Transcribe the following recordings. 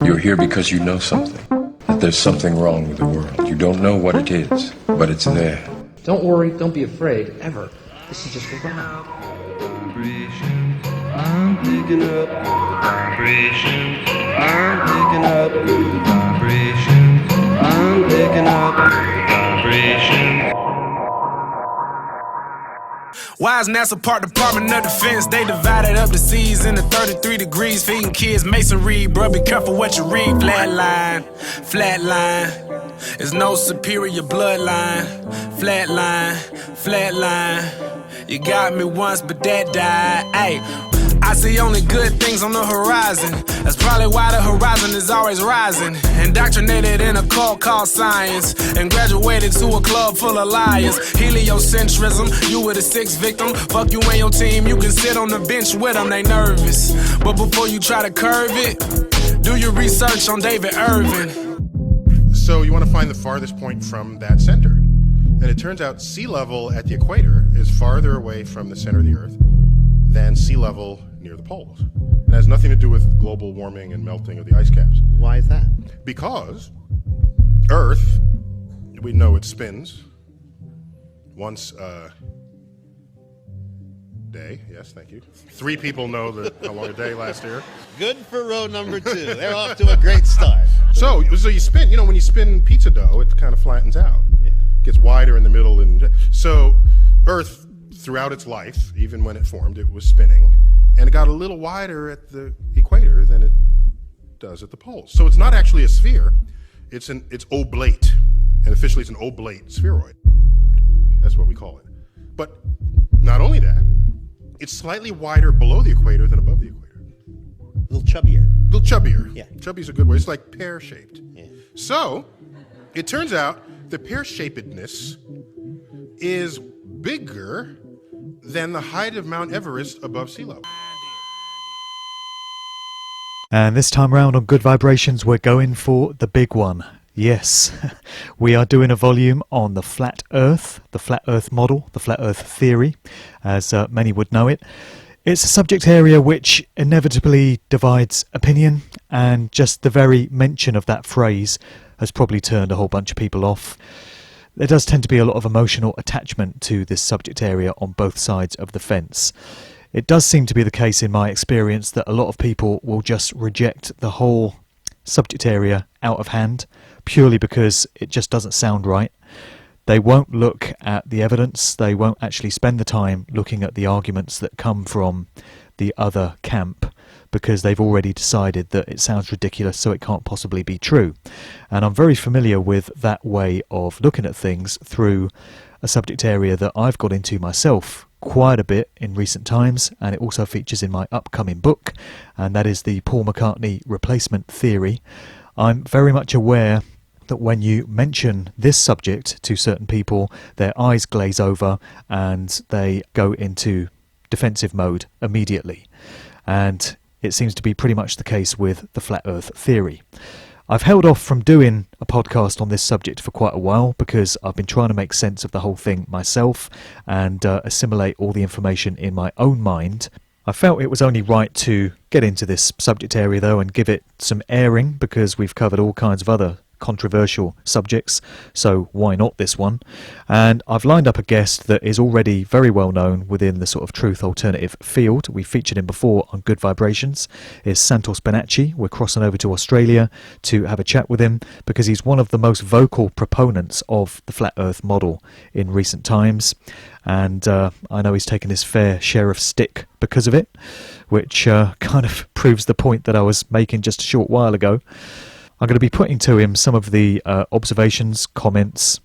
You're here because you know something. That there's something wrong with the world. You don't know what it is, but it's there. Don't worry, don't be afraid, ever. This is just a ride. Vibrations, I'm picking up vibrations. I'm picking up vibrations. I'm picking up vibrations. Why is NASA Part Department of Defense? They divided up the seas into 33 degrees, feeding kids masonry. Bro, be careful what you read. Flatline, flatline. There's no superior bloodline. Flatline, flatline. You got me once, but that died. Ayy. I see only good things on the horizon. That's probably why the horizon is always rising. Indoctrinated in a cult called science, and graduated to a club full of liars. Heliocentrism, you were the sixth victim. Fuck you and your team, you can sit on the bench with them, they nervous. But before you try to curve it, do your research on David Irving. So you want to find the farthest point from that center. And it turns out sea level at the equator is farther away from the center of the Earth than sea level near the poles. It has nothing to do with global warming and melting of the ice caps. Why is that? Because Earth, we know it spins once a day. Yes, thank you. 3 people know how long a day lasts here. Good for row number 2. They're off to a great start. So you spin, when you spin pizza dough, it kind of flattens out. Yeah. Gets wider in the middle. And so Earth, throughout its life, even when it formed, it was spinning. And it got a little wider at the equator than it does at the poles. So it's not actually a sphere. It's oblate. And officially it's an oblate spheroid. That's what we call it. But not only that, it's slightly wider below the equator than above the equator. A little chubbier. A little chubbier. Yeah. Chubby's a good word. It's like pear-shaped. Yeah. So it turns out the pear-shapedness is bigger than the height of Mount Everest above sea level. And this time round on Good Vibrations, we're going for the big one. Yes, we are doing a volume on the flat Earth model, the flat Earth theory, as many would know it. It's a subject area which inevitably divides opinion, and just the very mention of that phrase has probably turned a whole bunch of people off. There does tend to be a lot of emotional attachment to this subject area on both sides of the fence. It does seem to be the case in my experience that a lot of people will just reject the whole subject area out of hand purely because it just doesn't sound right. They won't look at the evidence, they won't actually spend the time looking at the arguments that come from the other camp because they've already decided that it sounds ridiculous, so it can't possibly be true. And I'm very familiar with that way of looking at things through a subject area that I've got into myself quite a bit in recent times, and it also features in my upcoming book, and that is the Paul McCartney replacement theory. I'm very much aware that when you mention this subject to certain people, their eyes glaze over and they go into defensive mode immediately. And it seems to be pretty much the case with the flat Earth theory. I've held off from doing a podcast on this subject for quite a while because I've been trying to make sense of the whole thing myself and assimilate all the information in my own mind. I felt it was only right to get into this subject area though and give it some airing because we've covered all kinds of other controversial subjects, so why not this one? And I've lined up a guest that is already very well known within the sort of truth alternative field. We featured him before on Good Vibrations. Is Santos Bonacci. We're crossing over to Australia to have a chat with him because he's one of the most vocal proponents of the flat Earth model in recent times, and I know he's taken his fair share of stick because of it, which kind of proves the point that I was making just a short while ago. I'm going to be putting to him some of the observations, comments,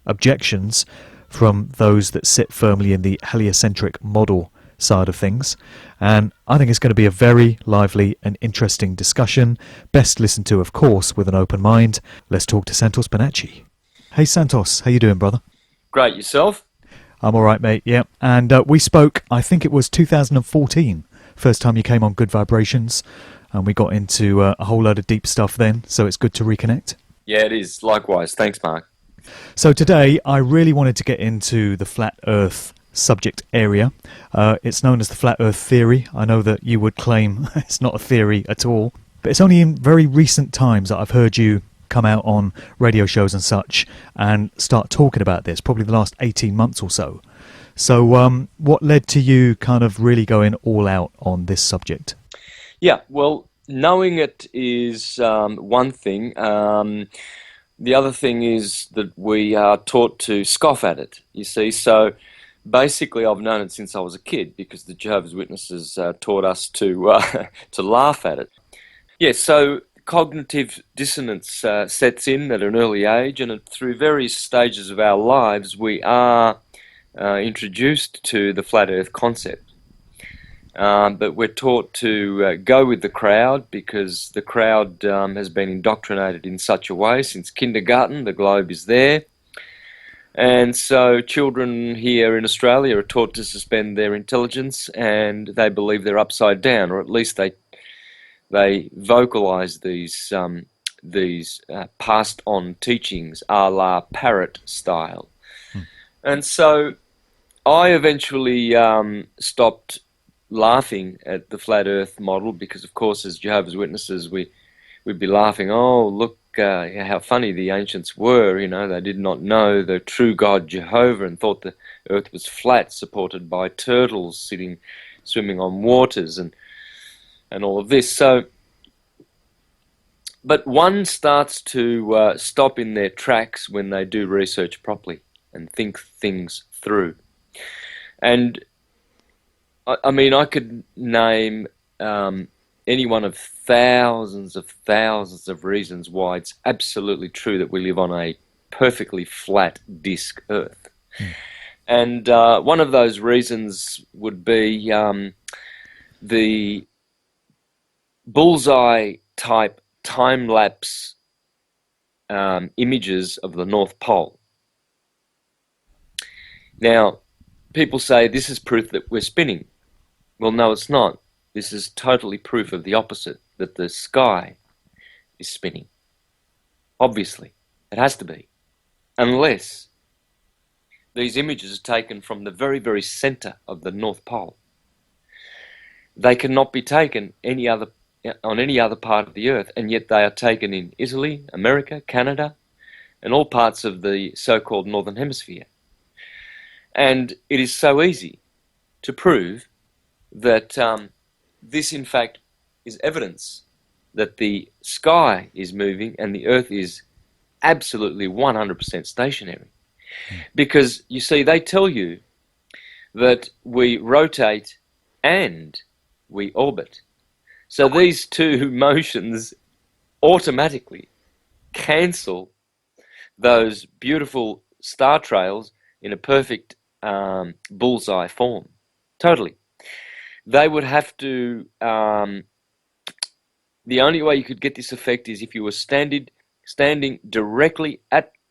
objections from those that sit firmly in the heliocentric model side of things. And I think it's going to be a very lively and interesting discussion. Best listened to, of course, with an open mind. Let's talk to Santos Bonacci. Hey Santos, how you doing, brother? Great, yourself? I'm all right, mate, yeah. And we spoke, I think it was 2014, first time you came on Good Vibrations. And we got into a whole load of deep stuff then, so it's good to reconnect. Yeah, it is. Likewise. Thanks, Mark. So today, I really wanted to get into the flat Earth subject area. It's known as the flat Earth theory. I know that you would claim it's not a theory at all. But it's only in very recent times that I've heard you come out on radio shows and such and start talking about this, probably the last 18 months or so. So what led to you kind of really going all out on this subject? Yeah, well, knowing it is one thing. The other thing is that we are taught to scoff at it, you see. So basically I've known it since I was a kid because the Jehovah's Witnesses taught us to to laugh at it. Yeah, so cognitive dissonance sets in at an early age, and through various stages of our lives we are introduced to the flat earth concept. But we're taught to go with the crowd because the crowd has been indoctrinated in such a way since kindergarten. The globe is there. And so children here in Australia are taught to suspend their intelligence, and they believe they're upside down, or at least they vocalize these passed on teachings a la parrot style. And so I eventually stopped laughing at the flat earth model because, of course, as Jehovah's Witnesses we'd be laughing, oh look how funny the ancients were, you know, they did not know the true God Jehovah and thought the earth was flat, supported by turtles swimming on waters and all of this. So, but one starts to stop in their tracks when they do research properly and think things through. And I mean, I could name any one of thousands of reasons why it's absolutely true that we live on a perfectly flat disk Earth. And one of those reasons would be the bullseye type time-lapse images of the North Pole. Now, people say this is proof that we're spinning. Well, no, it's not. This is totally proof of the opposite, that the sky is spinning. Obviously, it has to be. Unless these images are taken from the very, very center of the North Pole. They cannot be taken on any other part of the Earth, and yet they are taken in Italy, America, Canada, and all parts of the so-called Northern Hemisphere. And it is so easy to prove that this, in fact, is evidence that the sky is moving and the Earth is absolutely 100% stationary. Because, you see, they tell you that we rotate and we orbit. So these two motions automatically cancel those beautiful star trails in a perfect bullseye form. Totally. They would have to, the only way you could get this effect is if you were standing directly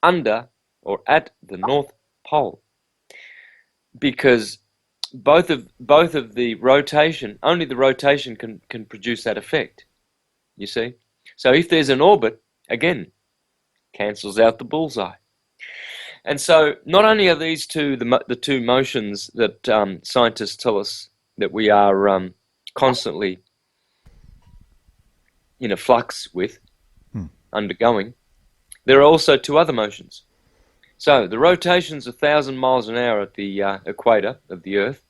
under or at the North Pole. Because both of the rotation, only the rotation can produce that effect, you see. So if there's an orbit, again, cancels out the bullseye. And so not only are these two the two motions that scientists tell us that we are constantly in a flux with, undergoing, there are also two other motions. So the rotation's 1,000 miles an hour at the equator of the Earth.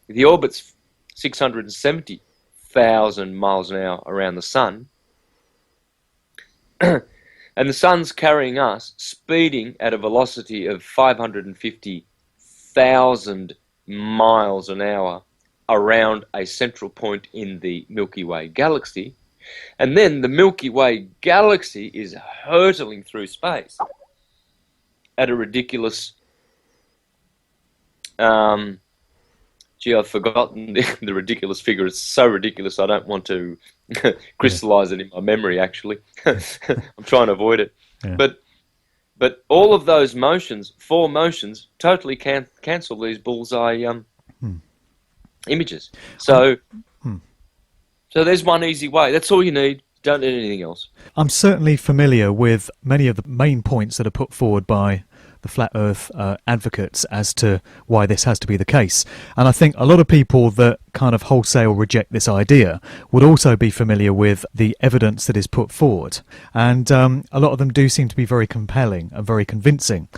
The orbit's 670,000 miles an hour around the Sun. And the Sun's carrying us, speeding at a velocity of 550,000 miles an hour around a central point in the Milky Way galaxy. And then the Milky Way galaxy is hurtling through space at a ridiculous, I've forgotten the ridiculous figure. It's so ridiculous I don't want to crystallize it in my memory, actually. I'm trying to avoid it. Yeah. But all of those motions, four motions, totally cancel these bullseye images. So there's one easy way. That's all you need. Don't need anything else. I'm certainly familiar with many of the main points that are put forward by the flat earth advocates as to why this has to be the case. And I think a lot of people that kind of wholesale reject this idea would also be familiar with the evidence that is put forward. And a lot of them do seem to be very compelling and very convincing.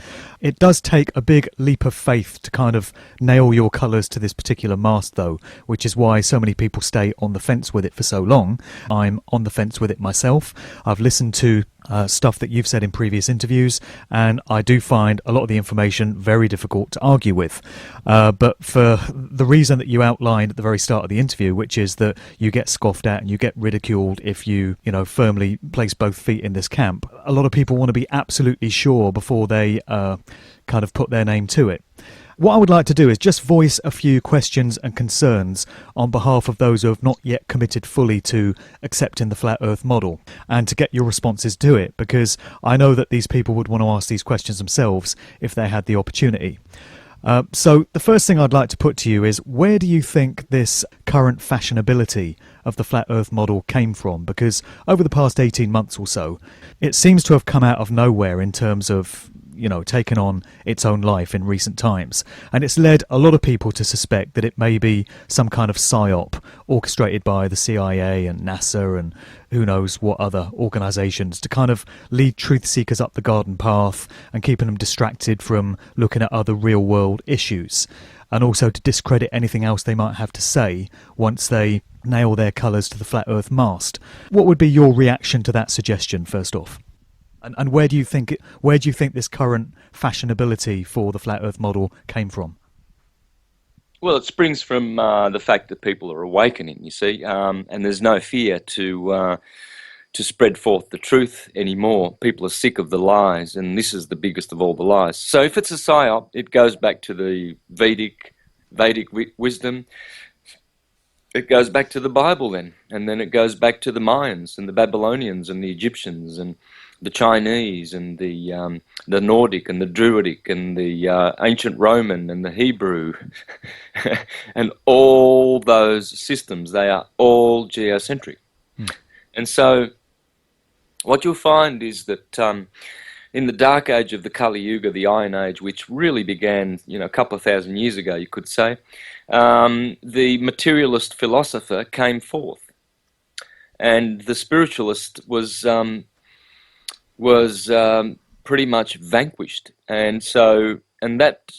It does take a big leap of faith to kind of nail your colours to this particular mast, though, which is why so many people stay on the fence with it for so long. I'm on the fence with it myself. I've listened to stuff that you've said in previous interviews, and I do find a lot of the information very difficult to argue with. But for the reason that you outlined at the very start of the interview, which is that you get scoffed at and you get ridiculed if you firmly place both feet in this camp, a lot of people want to be absolutely sure before they kind of put their name to it. What I would like to do is just voice a few questions and concerns on behalf of those who have not yet committed fully to accepting the flat earth model, and to get your responses to it, because I know that these people would want to ask these questions themselves if they had the opportunity. So the first thing I'd like to put to you is, where do you think this current fashionability of the flat earth model came from? Because over the past 18 months or so, it seems to have come out of nowhere in terms of taken on its own life in recent times. And it's led a lot of people to suspect that it may be some kind of psyop orchestrated by the CIA and NASA and who knows what other organisations to kind of lead truth seekers up the garden path and keeping them distracted from looking at other real world issues, and also to discredit anything else they might have to say once they nail their colours to the flat earth mast. What would be your reaction to that suggestion, first off? And where do you think this current fashionability for the flat earth model came from? Well, it springs from the fact that people are awakening, you see, and there's no fear to spread forth the truth anymore. People are sick of the lies, and this is the biggest of all the lies. So if it's a psyop, it goes back to the Vedic wisdom. It goes back to the Bible then, and then it goes back to the Mayans and the Babylonians and the Egyptians and the Chinese and the Nordic and the Druidic and the ancient Roman and the Hebrew and all those systems. They are all geocentric. And so what you'll find is that in the dark age of the Kali Yuga, the Iron Age, which really began a couple of thousand years ago, you could say, the materialist philosopher came forth, and the spiritualist was pretty much vanquished. And that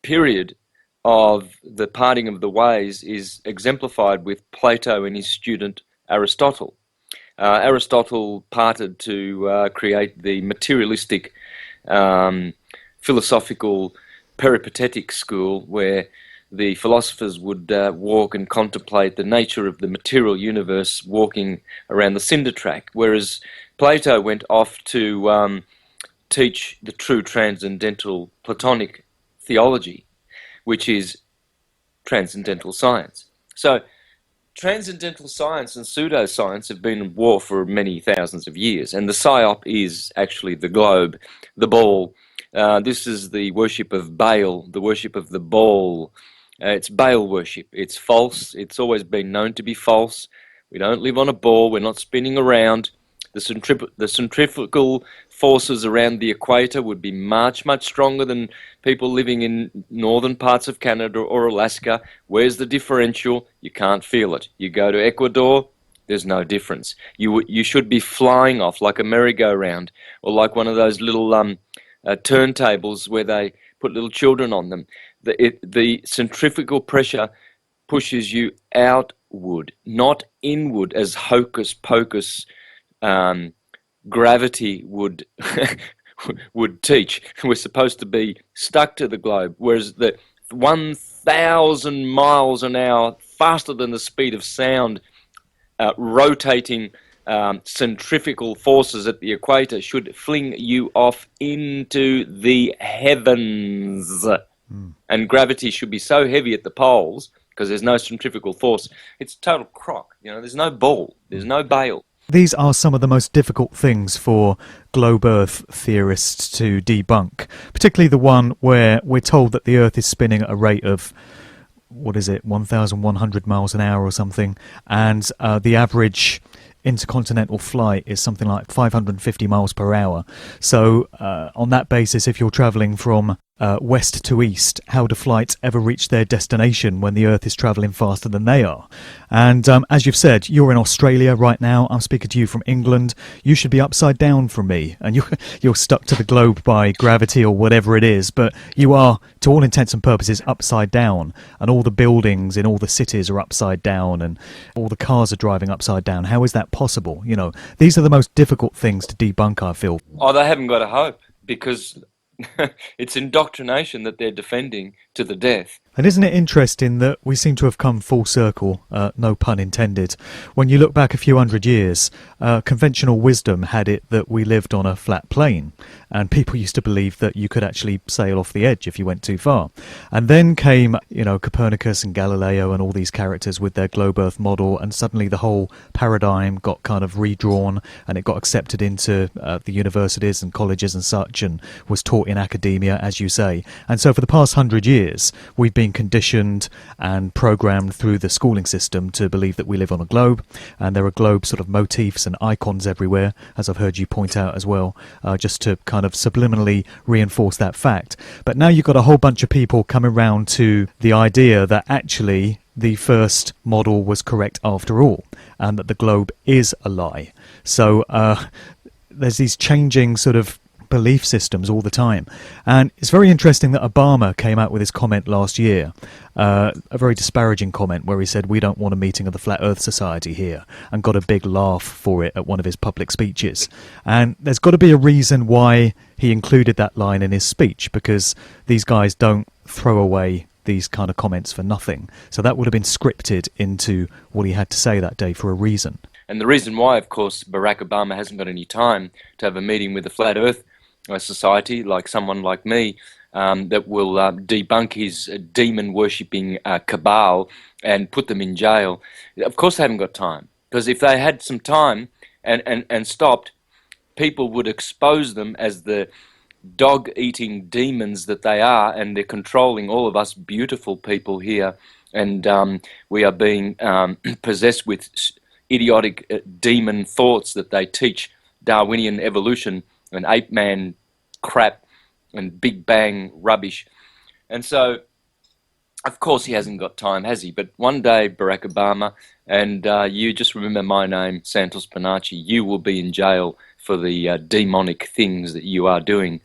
period of the parting of the ways is exemplified with Plato and his student Aristotle. Aristotle parted to create the materialistic philosophical peripatetic school, where the philosophers would walk and contemplate the nature of the material universe walking around the cinder track, whereas Plato went off to teach the true transcendental Platonic theology, which is transcendental science. So transcendental science and pseudoscience have been in war for many thousands of years, and the psyop is actually the globe, the ball. This is the worship of Baal, the worship of the ball. It's Baal worship. It's false. It's always been known to be false. We don't live on a ball. We're not spinning around. The centrifugal forces around the equator would be much, much stronger than people living in northern parts of Canada or Alaska. Where's the differential? You can't feel it. You go to Ecuador, there's no difference. You should be flying off like a merry-go-round, or like one of those little turntables where they put little children on them. The centrifugal pressure pushes you outward, not inward, as hocus pocus gravity would would teach. We're supposed to be stuck to the globe, whereas the 1,000 miles an hour, faster than the speed of sound, rotating centrifugal forces at the equator should fling you off into the heavens. And gravity should be so heavy at the poles, because there's no centrifugal force, it's total crock. There's no ball, there's no bail. These are some of the most difficult things for globe Earth theorists to debunk, particularly the one where we're told that the Earth is spinning at a rate of, 1,100 miles an hour or something, and the average intercontinental flight is something like 550 miles per hour. So on that basis, if you're travelling from west to east, how do flights ever reach their destination when the Earth is travelling faster than they are? And as you've said, you're in Australia right now. I'm speaking to you from England. You should be upside down from me, and you're stuck to the globe by gravity or whatever it is, but you are, to all intents and purposes, upside down, and all the buildings in all the cities are upside down, and all the cars are driving upside down. How is that possible? You know, these are the most difficult things to debunk, I feel. Oh, they haven't got a hope, because it's indoctrination that they're defending to the death. And isn't it interesting that we seem to have come full circle, no pun intended. When you look back a few hundred years, conventional wisdom had it that we lived on a flat plane, and people used to believe that you could actually sail off the edge if you went too far. And then came, Copernicus and Galileo and all these characters with their globe Earth model, and suddenly the whole paradigm got kind of redrawn, and it got accepted into the universities and colleges and such, and was taught in academia, as you say. And so for the past 100 years, we've been conditioned and programmed through the schooling system to believe that we live on a globe, and there are globe sort of motifs and icons everywhere, as I've heard you point out as well, just to kind of subliminally reinforce that fact. But now you've got a whole bunch of people coming round to the idea that actually the first model was correct after all, and that the globe is a lie. So there's these changing sort of belief systems all the time. And it's very interesting that Obama came out with his comment last year, a very disparaging comment where he said, "We don't want a meeting of the Flat Earth Society here," and got a big laugh for it at one of his public speeches. And there's got to be a reason why he included that line in his speech, because these guys don't throw away these kind of comments for nothing. So that would have been scripted into what he had to say that day for a reason. And the reason why, of course, Barack Obama hasn't got any time to have a meeting with the Flat Earth Society, like someone like me, that will debunk his demon-worshipping cabal and put them in jail. Of course they haven't got time, because if they had some time and stopped, people would expose them as the dog-eating demons that they are, and they're controlling all of us beautiful people here, and we are being possessed with idiotic demon thoughts that they teach Darwinian evolution and ape-man crap and Big Bang rubbish. And so, of course he hasn't got time, has he? But one day, Barack Obama, and you just remember my name, Santos Bonacci, you will be in jail for the demonic things that you are doing.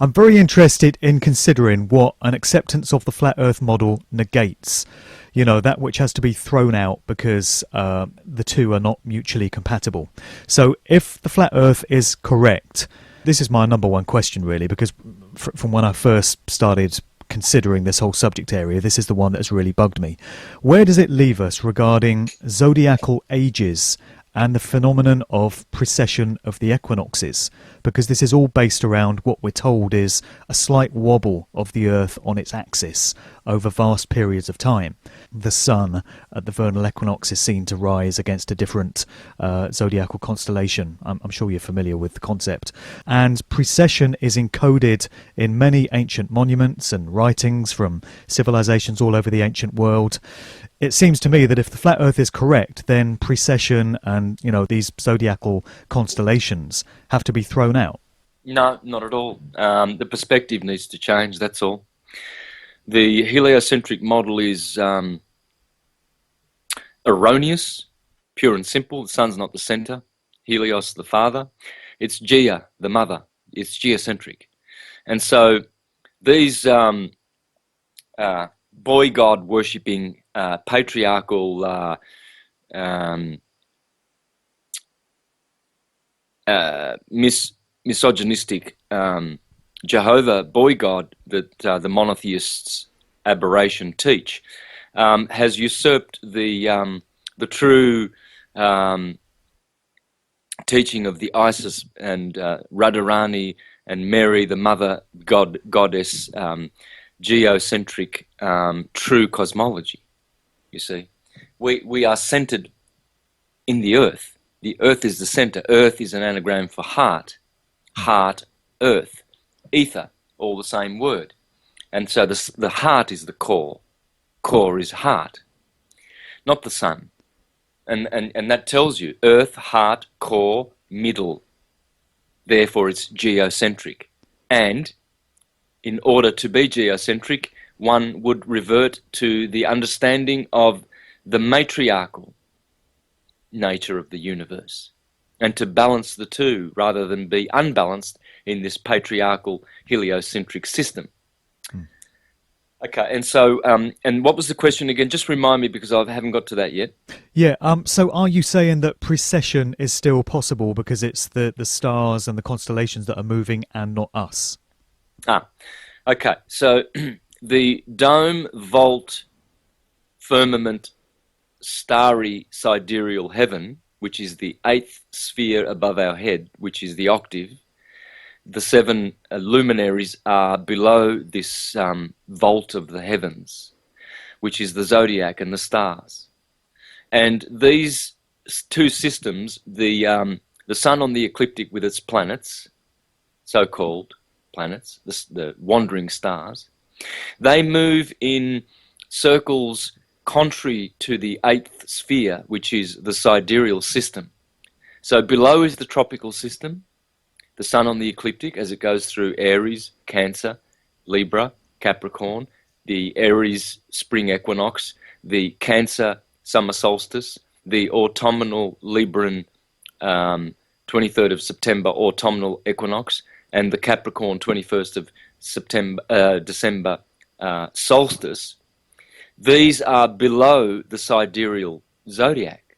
I'm very interested in considering what an acceptance of the Flat Earth model negates. You know, that which has to be thrown out because the two are not mutually compatible. So if the Flat Earth is correct, this is my number one question really, because from when I first started considering this whole subject area, this is the one that has really bugged me. Where does it leave us regarding zodiacal ages and the phenomenon of precession of the equinoxes? Because this is all based around what we're told is a slight wobble of the Earth on its axis over vast periods of time. The sun at the vernal equinox is seen to rise against a different zodiacal constellation. I'm sure you're familiar with the concept. And precession is encoded in many ancient monuments and writings from civilizations all over the ancient world. It seems to me that if the Flat Earth is correct, then precession and, these zodiacal constellations have to be thrown out. No, not at all. The perspective needs to change, that's all. The heliocentric model is erroneous, pure and simple. The sun's not the center, Helios the father. It's Gaia, the mother. It's geocentric. And so these boy god worshipping patriarchal misogynistic Jehovah boy god that the monotheists aberration teach has usurped the true teaching of the Isis and Radharani and Mary, the mother goddess, geocentric true cosmology. You see, we are centered in the earth. The earth is the center. Earth is an anagram for heart. Heart, earth, ether, all the same word. And so the heart is the core. Core is heart, not the sun. And that tells you Earth, heart, core, middle. Therefore, it's geocentric. And in order to be geocentric, one would revert to the understanding of the matriarchal nature of the universe, and to balance the two rather than be unbalanced in this patriarchal heliocentric system. Okay, and so, and what was the question again? Just remind me, because I haven't got to that yet. Yeah, so are you saying that precession is still possible because it's the stars and the constellations that are moving and not us? Okay, so the dome, vault, firmament, starry sidereal heaven, which is the 8th sphere above our head, which is the octave, the 7 luminaries are below this vault of the heavens, which is the zodiac and the stars. And these two systems, the sun on the ecliptic with its planets, so-called planets, the wandering stars, they move in circles contrary to the 8th sphere, which is the sidereal system. So below is the tropical system, the sun on the ecliptic as it goes through Aries, Cancer, Libra, Capricorn, the Aries spring equinox, the Cancer summer solstice, the autumnal Libran 23rd of September autumnal equinox, and the Capricorn 21st of December solstice. These are below the sidereal zodiac.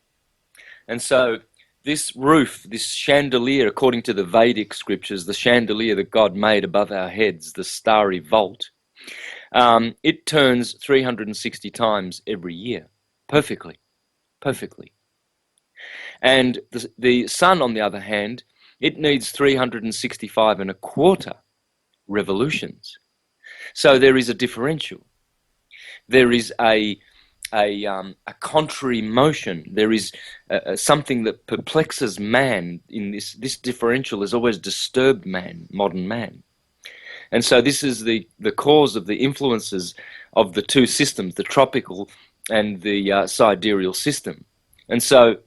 And so this roof, this chandelier, according to the Vedic scriptures, the chandelier that God made above our heads, the starry vault, it turns 360 times every year, perfectly. And the sun, on the other hand, it needs 365 and a quarter revolutions. So there is a differential. There is a contrary motion. There is something that perplexes man in this differential has always disturbed man, modern man. And so this is the cause of the influences of the two systems, the tropical and the sidereal system. And so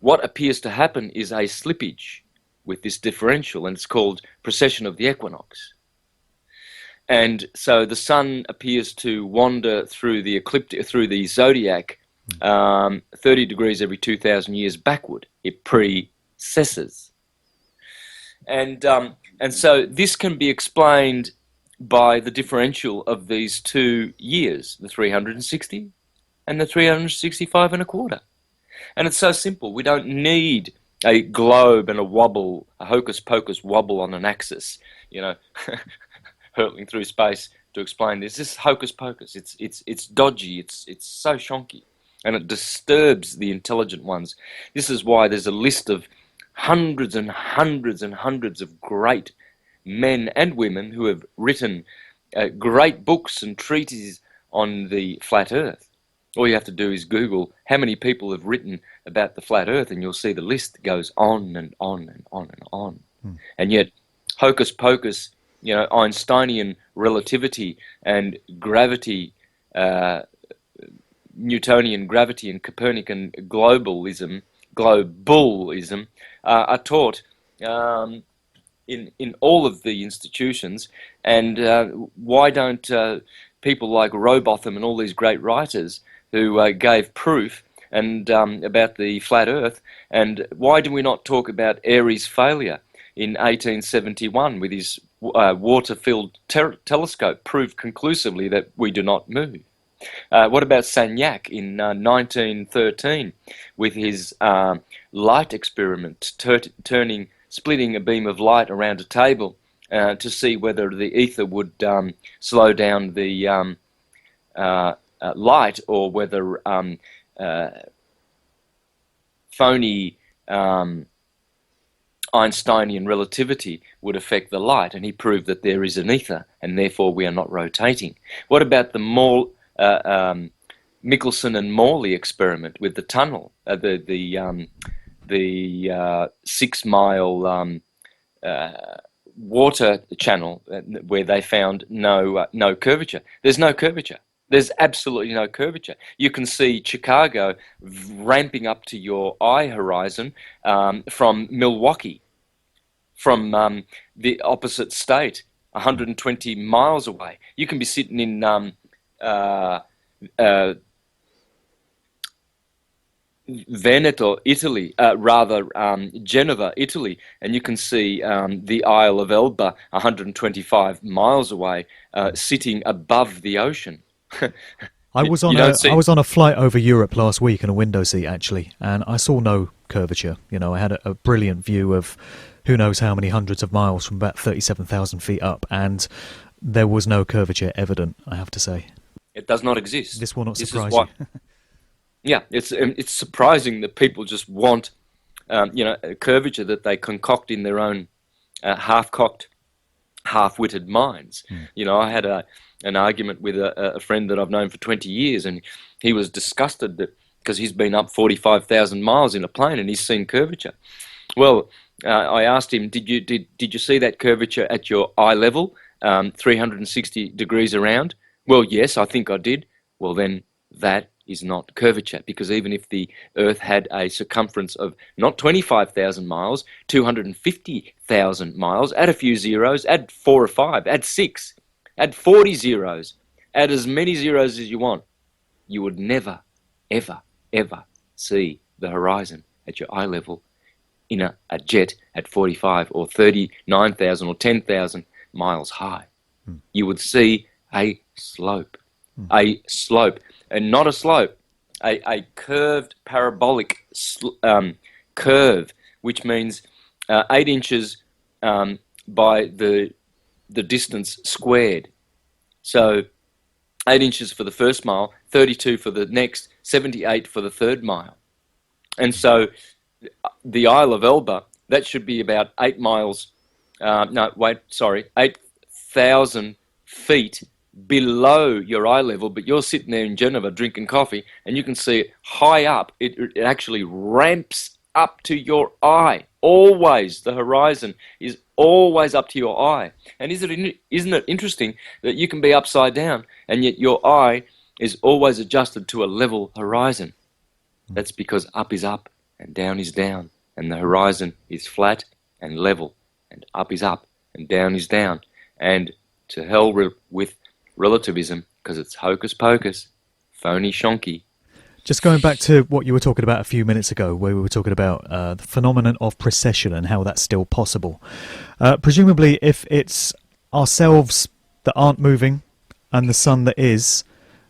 what appears to happen is a slippage with this differential, and it's called precession of the equinox. And so the sun appears to wander through the ecliptic, through the zodiac, 30 degrees every 2,000 years backward. It precesses. And so this can be explained by the differential of these 2 years, the 360 and the 365 and a quarter. And it's so simple. We don't need a globe and a wobble, a hocus-pocus wobble on an axis, hurtling through space to explain this. This is hocus-pocus. It's dodgy. It's so shonky, and it disturbs the intelligent ones. This is why there's a list of hundreds and hundreds and hundreds of great men and women who have written great books and treatises on the flat Earth. All you have to do is Google how many people have written about the flat Earth, and you'll see the list goes on and on and on and on. And yet, hocus pocus, Einsteinian relativity and gravity, Newtonian gravity and Copernican globalism are taught in all of the institutions. And why don't people like Robotham and all these great writers who gave proof and about the flat Earth, and why do we not talk about Airy's failure in 1871 with his water-filled telescope proved conclusively that we do not move? What about Sagnac in 1913 with his light experiment, splitting a beam of light around a table to see whether the ether would slow down the light, or whether phony Einsteinian relativity would affect the light, and he proved that there is an ether and therefore we are not rotating. What about the Michelson and Morley experiment with the tunnel, the 6-mile water channel where they found no curvature? There's no curvature. There's absolutely no curvature. You can see Chicago ramping up to your eye horizon from Milwaukee, from the opposite state, 120 miles away. You can be sitting in Veneto, Italy, Geneva, Italy, and you can see the Isle of Elba 125 miles away, sitting above the ocean. I was on a flight over Europe last week in a window seat actually, and I saw no curvature. You know, I had a brilliant view of who knows how many hundreds of miles from about 37,000 feet up, and there was no curvature evident, I have to say. It does not exist. This will not surprise you. Yeah, it's surprising that people just want, a curvature that they concoct in their own half-cocked, half-witted minds. You know, I had an argument with a friend that I've known for 20 years, and he was disgusted that because he's been up 45,000 miles in a plane and he's seen curvature. Well, I asked him, did you see that curvature at your eye level, 360 degrees around? Well, yes, I think I did. Well, then that is not curvature, because even if the Earth had a circumference of not 25,000 miles, 250,000 miles, add a few zeros, add 4 or 5, add 6, add 40 zeros, add as many zeros as you want, you would never, ever, ever see the horizon at your eye level in a jet at 45 or 39,000 or 10,000 miles high. You would see a slope, and not a slope, a curved parabolic curve, which means 8 inches by the distance squared. So 8 inches for the first mile, 32 for the next, 78 for the third mile. And so the Isle of Elba, that should be about 8,000 feet below your eye level, but you're sitting there in Geneva drinking coffee, and you can see it high up. It actually ramps up to your eye. Always, the horizon is always up to your eye. And isn't it interesting that you can be upside down, and yet your eye is always adjusted to a level horizon? That's because up is up, and down is down, and the horizon is flat and level, and up is up, and down is down. And to hell with relativism, because it's hocus pocus, phony shonky. Just going back to what you were talking about a few minutes ago, where we were talking about the phenomenon of precession and how that's still possible. Presumably, if it's ourselves that aren't moving and the sun that is,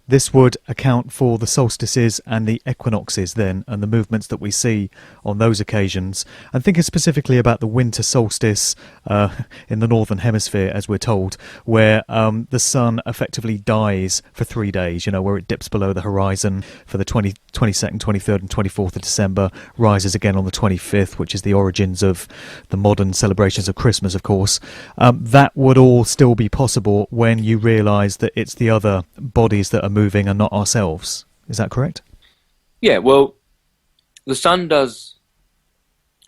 this would account for the solstices and the equinoxes then, and the movements that we see on those occasions. I'm thinking specifically about the winter solstice in the northern hemisphere, as we're told, where the sun effectively dies for 3 days, you know, where it dips below the horizon for the 22nd, 23rd and 24th of December, rises again on the 25th, which is the origins of the modern celebrations of Christmas, of course. That would all still be possible when you realise that it's the other bodies that are moving and not ourselves. Is that correct? Yeah, well, the sun does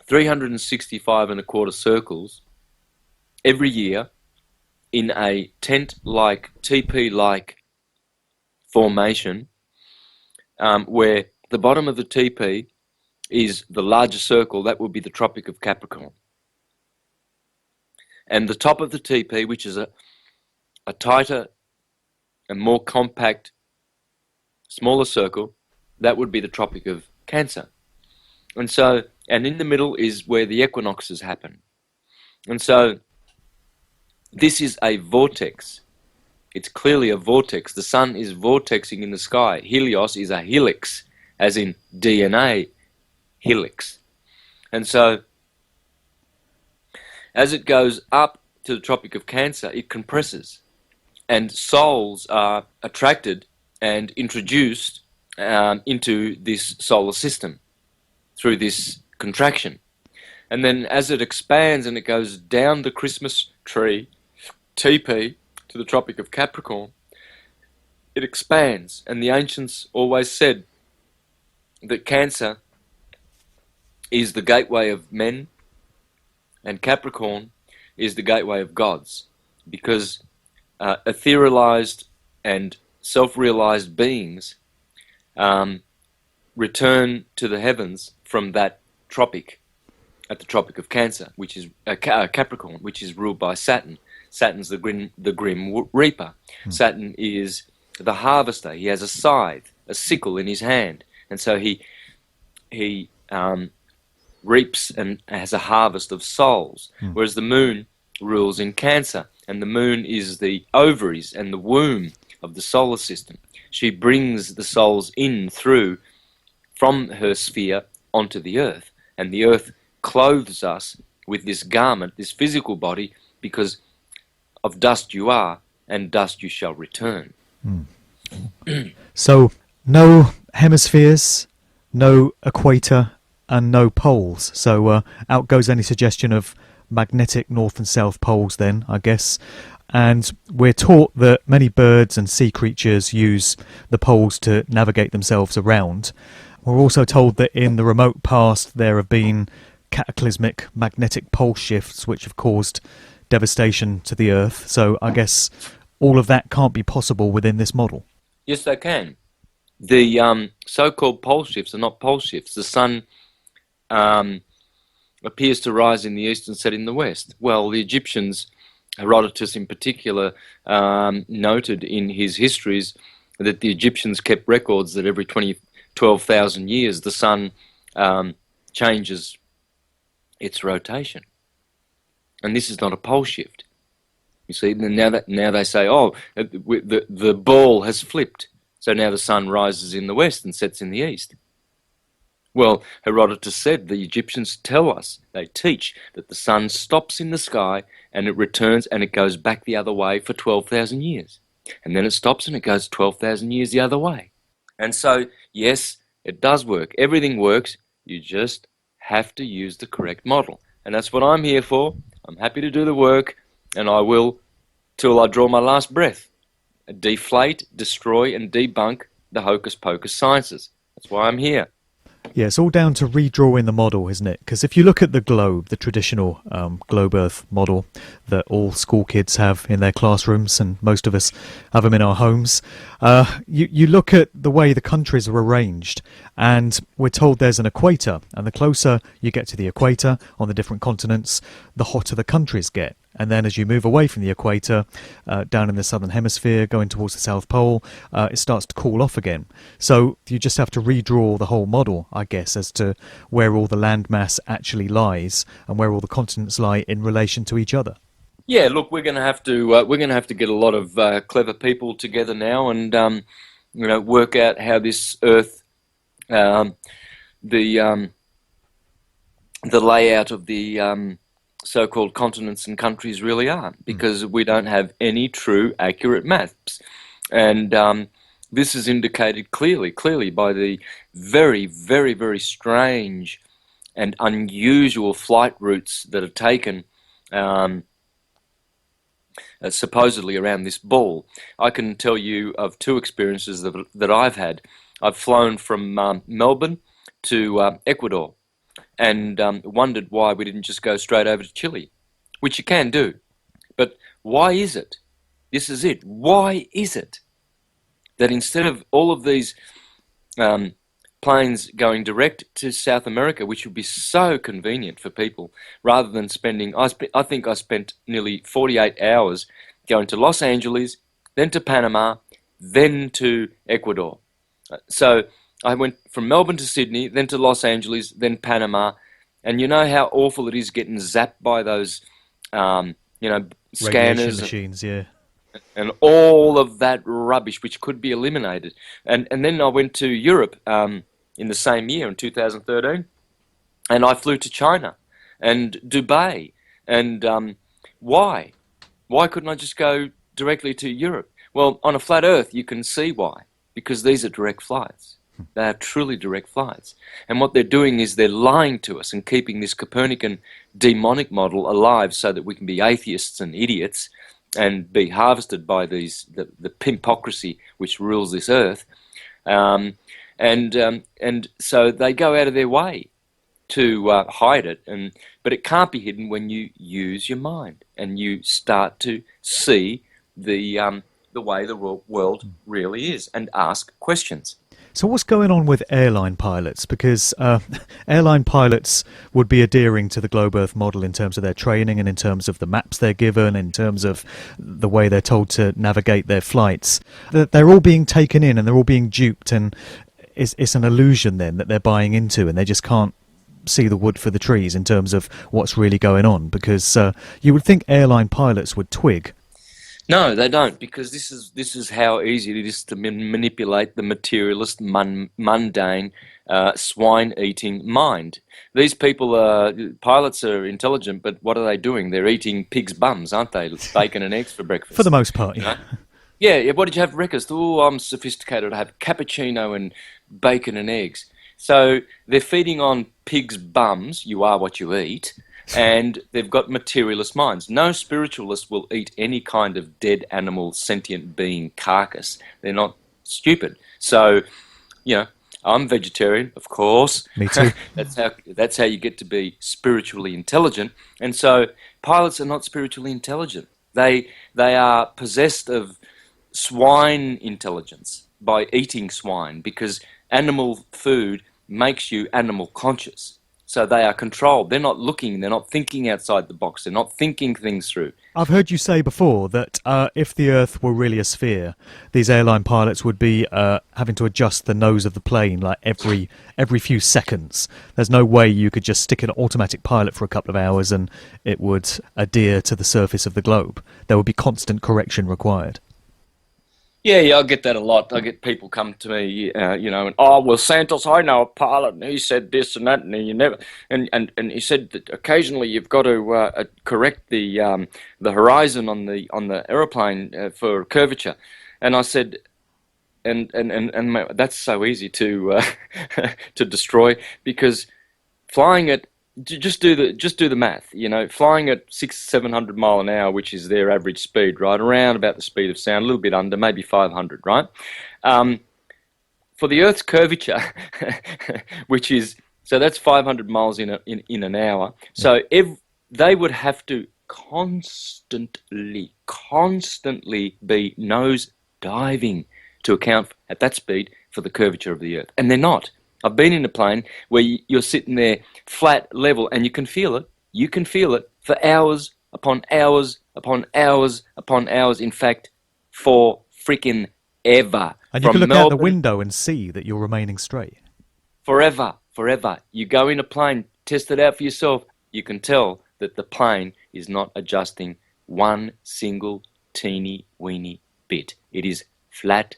365 and a quarter circles every year in a tent-like, teepee-like formation, where the bottom of the teepee is the larger circle. That would be the Tropic of Capricorn. And the top of the teepee, which is a tighter and more compact, smaller circle, that would be the Tropic of Cancer. And so, and in the middle is where the equinoxes happen. And so, this is a vortex. It's clearly a vortex. The sun is vortexing in the sky. Helios is a helix, as in DNA helix. And so, as it goes up to the Tropic of Cancer, it compresses. And souls are attracted and introduced into this solar system through this contraction. And then as it expands and it goes down the Christmas tree, teepee, to the Tropic of Capricorn, it expands. And the ancients always said that Cancer is the gateway of men and Capricorn is the gateway of gods, because etherealized and self-realized beings return to the heavens from that tropic, at the Tropic of Cancer, which is Capricorn, which is ruled by Saturn. Saturn's the grim reaper. Saturn is the harvester. He has a scythe, a sickle in his hand, and so he reaps and has a harvest of souls. Whereas the moon rules in Cancer, and the moon is the ovaries and the womb of the solar system. She brings the souls in through from her sphere onto the earth, and the earth clothes us with this garment, this physical body, because of dust you are, and dust you shall return. So, no hemispheres, no equator, and no poles. So, out goes any suggestion of magnetic north and south poles then, I guess. And we're taught that many birds and sea creatures use the poles to navigate themselves around. We're also told that in the remote past there have been cataclysmic magnetic pole shifts which have caused devastation to the Earth. So I guess all of that can't be possible within this model. Yes, they can. The so-called pole shifts are not pole shifts. The sun appears to rise in the east and set in the west. Well, the Egyptians, Herodotus in particular, noted in his histories that the Egyptians kept records that every 12,000 years the sun changes its rotation. And this is not a pole shift. You see, now they say, oh, the ball has flipped, so now the sun rises in the west and sets in the east. Well, Herodotus said the Egyptians tell us, they teach, that the sun stops in the sky and it returns and it goes back the other way for 12,000 years. And then it stops and it goes 12,000 years the other way. And so, yes, it does work. Everything works. You just have to use the correct model. And that's what I'm here for. I'm happy to do the work, and I will till I draw my last breath. Deflate, destroy, and debunk the hocus-pocus sciences. That's why I'm here. Yeah, it's all down to redrawing the model, isn't it? Because if you look at the globe, the traditional globe Earth model that all school kids have in their classrooms, and most of us have them in our homes, you look at the way the countries are arranged, and we're told there's an equator, and the closer you get to the equator on the different continents, the hotter the countries get. And then as you move away from the equator, down in the southern hemisphere, going towards the South Pole, it starts to cool off again. So you just have to redraw the whole model, I guess, as to where all the landmass actually lies and where all the continents lie in relation to each other. Yeah, look, we're going to have to get a lot of clever people together now, and work out how this Earth, the layout of the so-called continents and countries really are, because we don't have any true accurate maps. And this is indicated clearly by the very, very, very strange and unusual flight routes that are taken supposedly around this ball. I can tell you of two experiences that I've had. I've flown from Melbourne to Ecuador, and wondered why we didn't just go straight over to Chile, which you can do. But why is it? This is it. Why is it that instead of all of these planes going direct to South America, which would be so convenient for people, rather than spending, I think I spent nearly 48 hours going to Los Angeles, then to Panama, then to Ecuador. So I went from Melbourne to Sydney, then to Los Angeles, then Panama, and you know how awful it is getting zapped by those, scanners, machines, and all of that rubbish which could be eliminated. And then I went to Europe in the same year, in 2013, and I flew to China and Dubai. And why? Why couldn't I just go directly to Europe? Well, on a flat Earth, you can see why, because these are direct flights. They are truly direct flights. And what they're doing is they're lying to us and keeping this Copernican demonic model alive so that we can be atheists and idiots and be harvested by the pimpocracy which rules this earth. And so they go out of their way to hide it. But it can't be hidden when you use your mind and you start to see the the way the world really is and ask questions. So what's going on with airline pilots? Because airline pilots would be adhering to the globe Earth model in terms of their training and in terms of the maps they're given, in terms of the way they're told to navigate their flights. They're all being taken in and they're all being duped, and it's an illusion then that they're buying into, and they just can't see the wood for the trees in terms of what's really going on, because you would think airline pilots would twig. No, they don't, because this is how easy it is to manipulate the materialist, mundane, swine-eating mind. These people, pilots are intelligent, but what are they doing? They're eating pig's bums, aren't they? Bacon and eggs for breakfast. For the most part, yeah. Yeah, what did you have for breakfast? Oh, I'm sophisticated. I have cappuccino and bacon and eggs. So they're feeding on pig's bums, you are what you eat, and they've got materialist minds. No spiritualist will eat any kind of dead animal, sentient being carcass. They're not stupid. So, I'm vegetarian, of course. Me too. That's how you get to be spiritually intelligent. And so pilots are not spiritually intelligent. They are possessed of swine intelligence by eating swine, because animal food makes you animal conscious. So they are controlled. They're not looking. They're not thinking outside the box. They're not thinking things through. I've heard you say before that if the Earth were really a sphere, these airline pilots would be having to adjust the nose of the plane like every few seconds. There's no way you could just stick an automatic pilot for a couple of hours and it would adhere to the surface of the globe. There would be constant correction required. Yeah, I get that a lot. I get people come to me, and well, Santos, I know a pilot, and he said this and that, and and he said that occasionally you've got to correct the horizon on the aeroplane for curvature, and I said, and that's so easy to to destroy, because flying at just do the math, flying at 600-700 mile an hour, which is their average speed, right? Around about the speed of sound, a little bit under, maybe 500, right? For the Earth's curvature, so that's 500 miles in an hour. So they would have to constantly be nose diving to account at that speed for the curvature of the Earth, and they're not. I've been in a plane where you're sitting there flat level and you can feel it. You can feel it for hours upon hours upon hours upon hours. In fact, for freaking ever. And you can look out the window and see that you're remaining straight. Forever. You go in a plane, test it out for yourself. You can tell that the plane is not adjusting one single teeny weeny bit. It is flat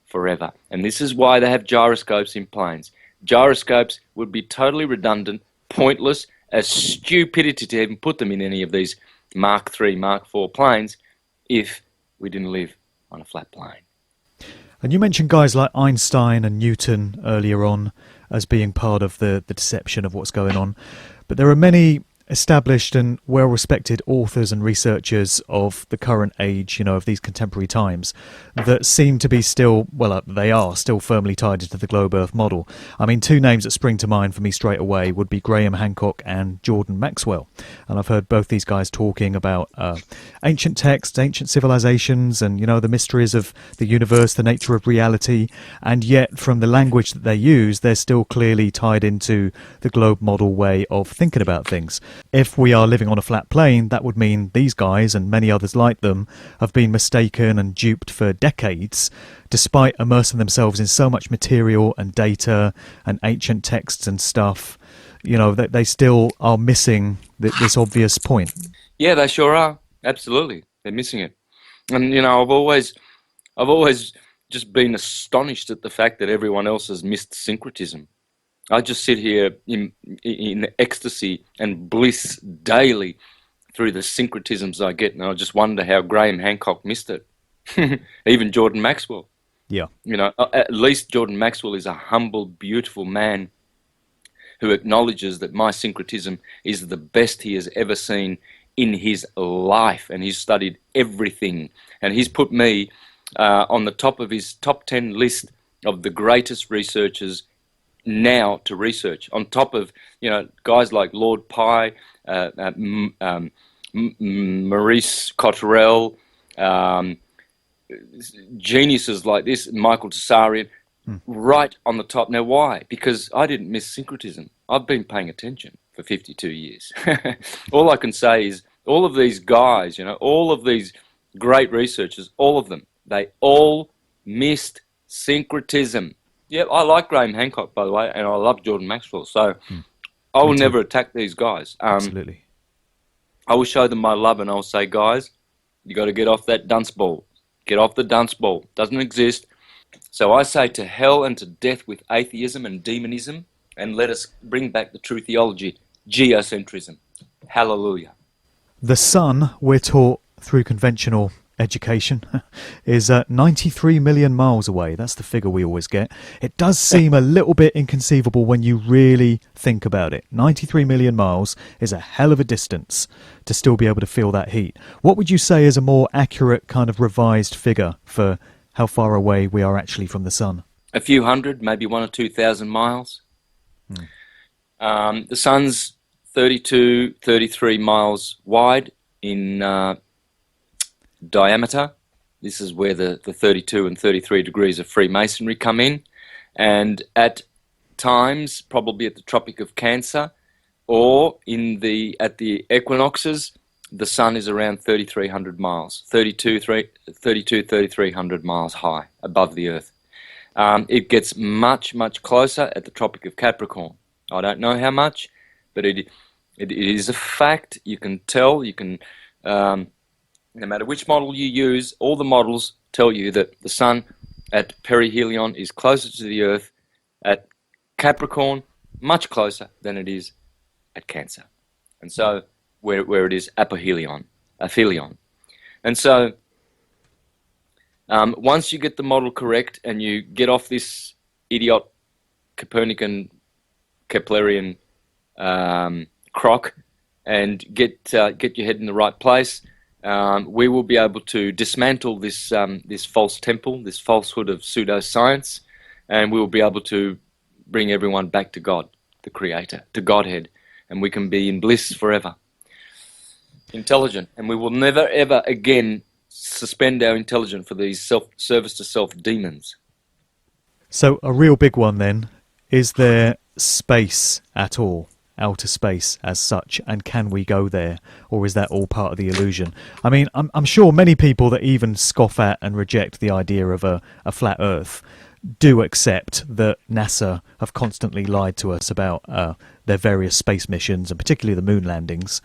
forever. And this is why they have gyroscopes in planes. Gyroscopes would be totally redundant, pointless, a stupidity to even put them in any of these Mark III, Mark IV planes if we didn't live on a flat plane. And you mentioned guys like Einstein and Newton earlier on as being part of the deception of what's going on. But there are many established and well-respected authors and researchers of the current age, of these contemporary times, that seem to be still, they are still firmly tied into the globe Earth model. I mean, two names that spring to mind for me straight away would be Graham Hancock and Jordan Maxwell. And I've heard both these guys talking about ancient texts, ancient civilizations, and, the mysteries of the universe, the nature of reality. And yet, from the language that they use, they're still clearly tied into the globe model way of thinking about things. If we are living on a flat plane, that would mean these guys and many others like them have been mistaken and duped for decades, despite immersing themselves in so much material and data and ancient texts and stuff. They still are missing this obvious point. Yeah, they sure are. Absolutely, they're missing it. And I've always just been astonished at the fact that everyone else has missed syncretism. I just sit here in ecstasy and bliss daily through the syncretisms I get, and I just wonder how Graham Hancock missed it. Even Jordan Maxwell. Yeah. At least Jordan Maxwell is a humble, beautiful man who acknowledges that my syncretism is the best he has ever seen in his life, and he's studied everything, and he's put me on the top of his top 10 list of the greatest researchers now to research, on top of guys like Lord Pye, Maurice Cotterell, geniuses like this, Michael Tessarian, right on the top. Now, why? Because I didn't miss syncretism. I've been paying attention for 52 years. All I can say is all of these guys, all of these great researchers, all of them, they all missed syncretism. Yeah, I like Graham Hancock, by the way, and I love Jordan Maxwell, so I will never attack these guys. Absolutely. I will show them my love, and I'll say, guys, you got to get off that dunce ball. Get off the dunce ball. Doesn't exist. So I say to hell and to death with atheism and demonism, and let us bring back the true theology, geocentrism. Hallelujah. The sun, we're taught through conventional education, is 93 million miles away. That's the figure we always get. It does seem a little bit inconceivable when you really think about it. 93 million miles is a hell of a distance to still be able to feel that heat. What would you say is a more accurate kind of revised figure for how far away we are actually from the sun? A few hundred, maybe 1,000 or 2,000 miles. The sun's 32, 33 miles wide in diameter. This is where the 32 and 33 degrees of Freemasonry come in. And at times, probably at the Tropic of Cancer or at the equinoxes, the sun is around 3,300 miles, 3,300 miles high above the Earth. It gets much, much closer at the Tropic of Capricorn. I don't know how much, but it is a fact. You can tell, no matter which model you use, all the models tell you that the sun at perihelion is closer to the Earth at Capricorn, much closer than it is at Cancer. And so, where it is aphelion. And so, once you get the model correct and you get off this idiot Copernican, Keplerian crock and get your head in the right place, we will be able to dismantle this false temple, this falsehood of pseudoscience, and we will be able to bring everyone back to God, the Creator, to Godhead, and we can be in bliss forever. Intelligent, and we will never ever again suspend our intelligence for these service to self demons. So a real big one then, is there space at all? Outer space as such, and can we go there, or is that all part of the illusion? I mean, I'm sure many people that even scoff at and reject the idea of a flat Earth do accept that NASA have constantly lied to us about their various space missions, and particularly the moon landings.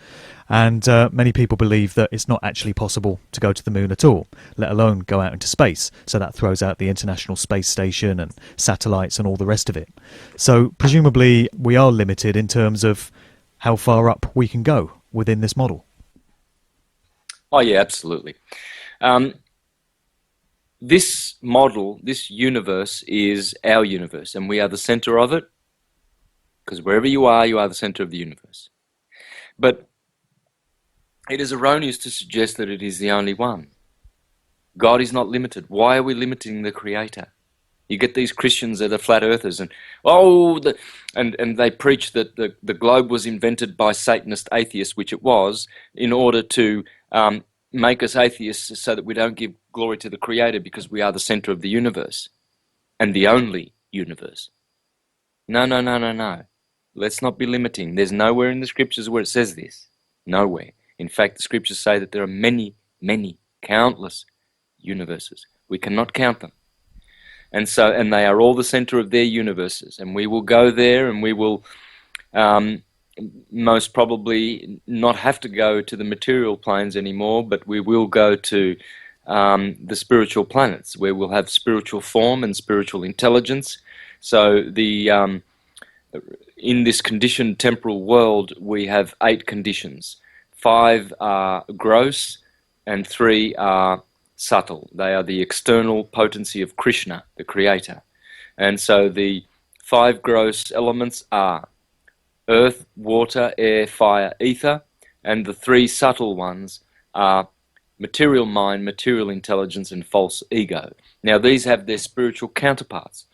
And many people believe that it's not actually possible to go to the moon at all, let alone go out into space. So that throws out the International Space Station and satellites and all the rest of it. So presumably we are limited in terms of how far up we can go within this model. Oh yeah, absolutely. This model, this universe is our universe, and we are the center of it, because wherever you are the center of the universe. But it is erroneous to suggest that it is the only one. God is not limited. Why are we limiting the Creator? You get these Christians that are flat earthers, and they preach that the globe was invented by Satanist atheists, which it was, in order to make us atheists so that we don't give glory to the Creator, because we are the center of the universe and the only universe. No. Let's not be limiting. There's nowhere in the scriptures where it says this. Nowhere. In fact, the scriptures say that there are many, countless universes. We cannot count them. And they are all the center of their universes. And we will go there, and we will most probably not have to go to the material planes anymore, but we will go to the spiritual planets, where we'll have spiritual form and spiritual intelligence. So in this conditioned temporal world, we have 8 conditions. 5 are gross and 3 are subtle. They are the external potency of Krishna, the Creator. And so the 5 gross elements are earth, water, air, fire, ether, and the 3 subtle ones are material mind, material intelligence, and false ego. Now these have their spiritual counterparts.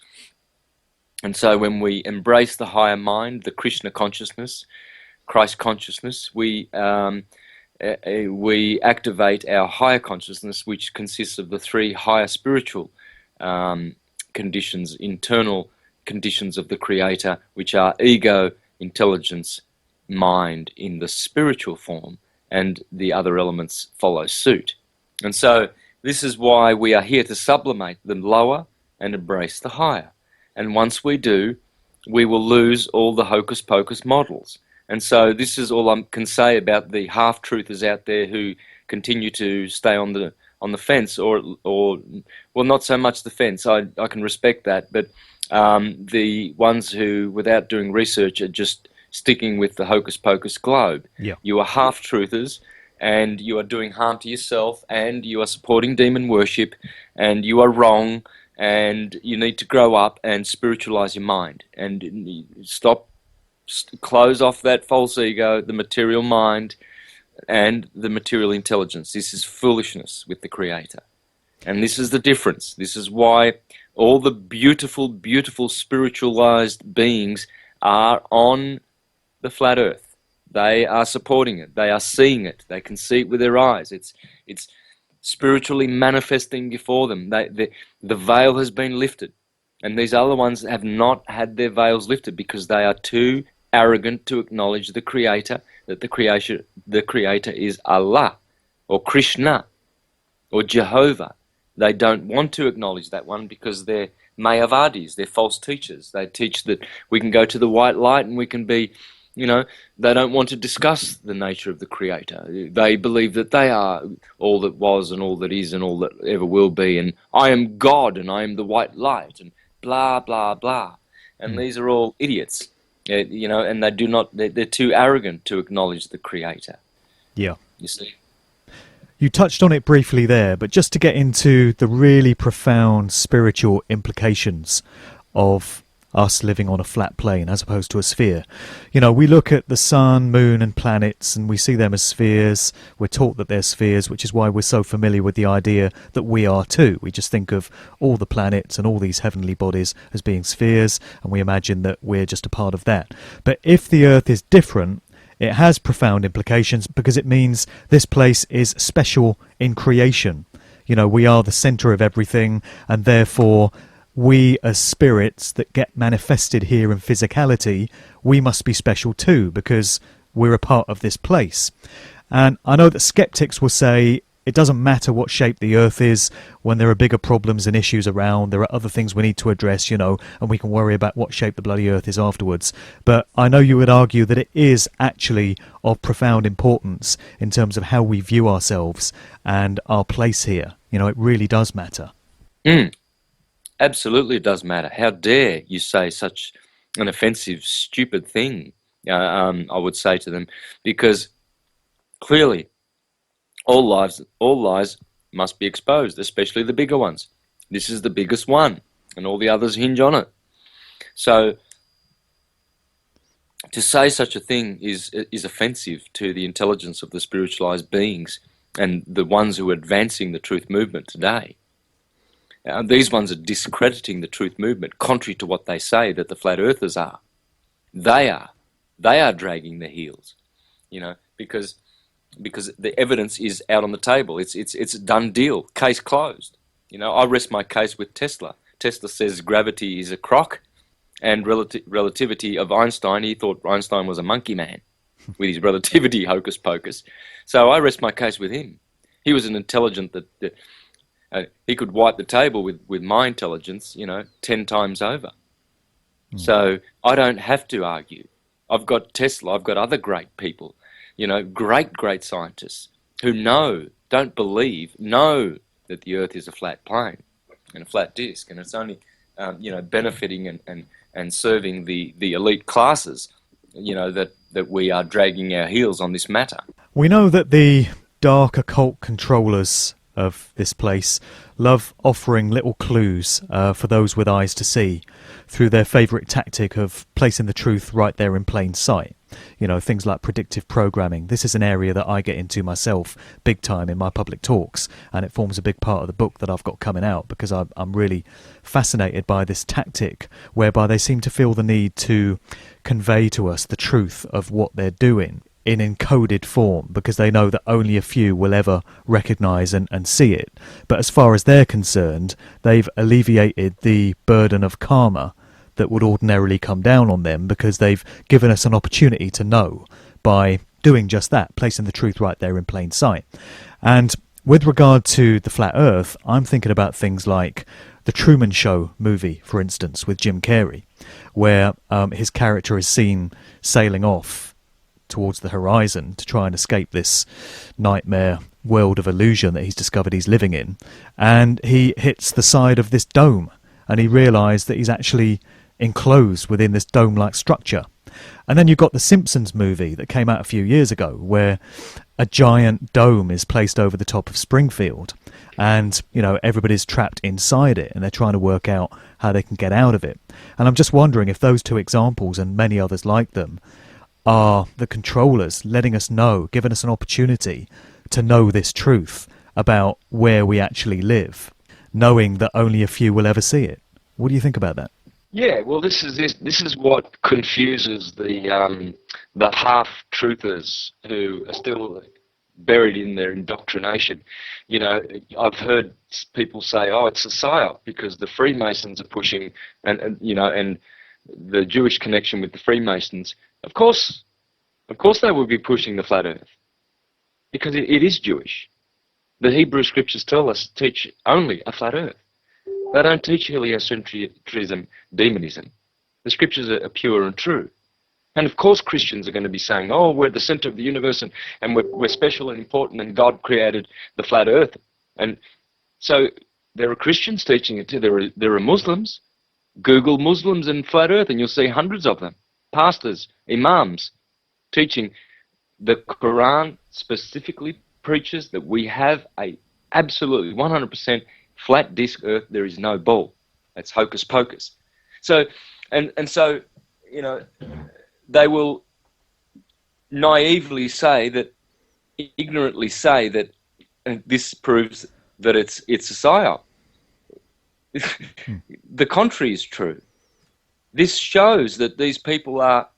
And so when we embrace the higher mind, the Krishna consciousness, Christ consciousness, we we activate our higher consciousness, which consists of the three higher spiritual conditions, internal conditions of the Creator, which are ego, intelligence, mind in the spiritual form, and the other elements follow suit. And so this is why we are here to sublimate the lower and embrace the higher. And once we do, we will lose all the hocus pocus models. And so this is all I can say about the half-truthers out there who continue to stay on the fence, or well, not so much the fence. I can respect that, but the ones who, without doing research, are just sticking with the hocus pocus globe. Yeah. You are half-truthers, and you are doing harm to yourself, and you are supporting demon worship, and you are wrong, and you need to grow up and spiritualize your mind and close off that false ego, the material mind, and the material intelligence. This is foolishness with the Creator. And this is the difference. This is why all the beautiful, beautiful spiritualized beings are on the flat earth. They are supporting it. They are seeing it. They can see it with their eyes. It's spiritually manifesting before them. The veil has been lifted. And these other ones have not had their veils lifted because they are too arrogant to acknowledge the Creator, that the Creator is Allah or Krishna or Jehovah. They don't want to acknowledge that one because they're Mayavadis, they're false teachers. They teach that we can go to the white light and we can be, they don't want to discuss the nature of the Creator. They believe that they are all that was and all that is and all that ever will be, and I am God and I am the white light and blah, blah, blah. And these are all idiots, and they're too arrogant to acknowledge the Creator. Yeah. You see? You touched on it briefly there, but just to get into the really profound spiritual implications of us living on a flat plane as opposed to a sphere. We look at the sun, moon and planets and we see them as spheres. We're taught that they're spheres, which is why we're so familiar with the idea that we are too. We just think of all the planets and all these heavenly bodies as being spheres, and we imagine that we're just a part of that. But if the Earth is different, it has profound implications because it means this place is special in creation. We are the centre of everything, and therefore we as spirits that get manifested here in physicality, we must be special too because we're a part of this place. And I know that skeptics will say it doesn't matter what shape the Earth is when there are bigger problems and issues around. There are other things we need to address, and we can worry about what shape the bloody Earth is afterwards. But I know you would argue that it is actually of profound importance in terms of how we view ourselves and our place here. It really does matter. Absolutely it does matter. How dare you say such an offensive, stupid thing, I would say to them, because clearly all lies must be exposed, especially the bigger ones. This is the biggest one, and all the others hinge on it. So to say such a thing is offensive to the intelligence of the spiritualized beings and the ones who are advancing the truth movement today. These ones are discrediting the truth movement, contrary to what they say that the flat earthers are. They are dragging their heels, because the evidence is out on the table. It's a done deal, case closed. I rest my case with Tesla. Tesla says gravity is a crock, and relativity of Einstein. He thought Einstein was a monkey man with his relativity hocus pocus. So I rest my case with him. He was an intelligent that he could wipe the table with my intelligence, 10 times over. So I don't have to argue. I've got Tesla, I've got other great people, great scientists who know that the Earth is a flat plane and a flat disk, and it's only, benefiting and serving the elite classes, that we are dragging our heels on this matter. We know that the dark occult controllers of this place love offering little clues for those with eyes to see through their favourite tactic of placing the truth right there in plain sight. Things like predictive programming. This is an area that I get into myself big time in my public talks, and it forms a big part of the book that I've got coming out because I'm really fascinated by this tactic whereby they seem to feel the need to convey to us the truth of what they're doing. in encoded form because they know that only a few will ever recognize and see it. But as far as they're concerned, they've alleviated the burden of karma that would ordinarily come down on them because they've given us an opportunity to know by doing just that, placing the truth right there in plain sight. And with regard to the flat earth, I'm thinking about things like the Truman Show movie, for instance, with Jim Carrey, where his character is seen sailing off towards the horizon to try and escape this nightmare world of illusion that he's discovered he's living in. And he hits the side of this dome, and he realised that he's actually enclosed within this dome-like structure. And then you've got the Simpsons movie that came out a few years ago, where a giant dome is placed over the top of Springfield, and everybody's trapped inside it, and they're trying to work out how they can get out of it. And I'm just wondering if those two examples and many others like them are the controllers letting us know, giving us an opportunity to know this truth about where we actually live, knowing that only a few will ever see it. What do you think about that? Yeah, well, this is what confuses the half-truthers who are still buried in their indoctrination. I've heard people say, "Oh, it's a psyop because the Freemasons are pushing," and the Jewish connection with the Freemasons. Of course, they will be pushing the flat Earth because it is Jewish. The Hebrew scriptures teach only a flat Earth. They don't teach heliocentrism, demonism. The scriptures are pure and true. And of course Christians are going to be saying, "Oh, we're the center of the universe and we're special and important and God created the flat earth." And so there are Christians teaching it too. There are Muslims. Google Muslims and flat earth and you'll see hundreds of them. Pastors, imams, teaching. The Quran specifically preaches that we have a absolutely 100% flat disk earth. There is no ball. That's hocus pocus. So, and so, they will naively say that, ignorantly say that this proves that it's a psyop. The contrary is true. This shows that these people are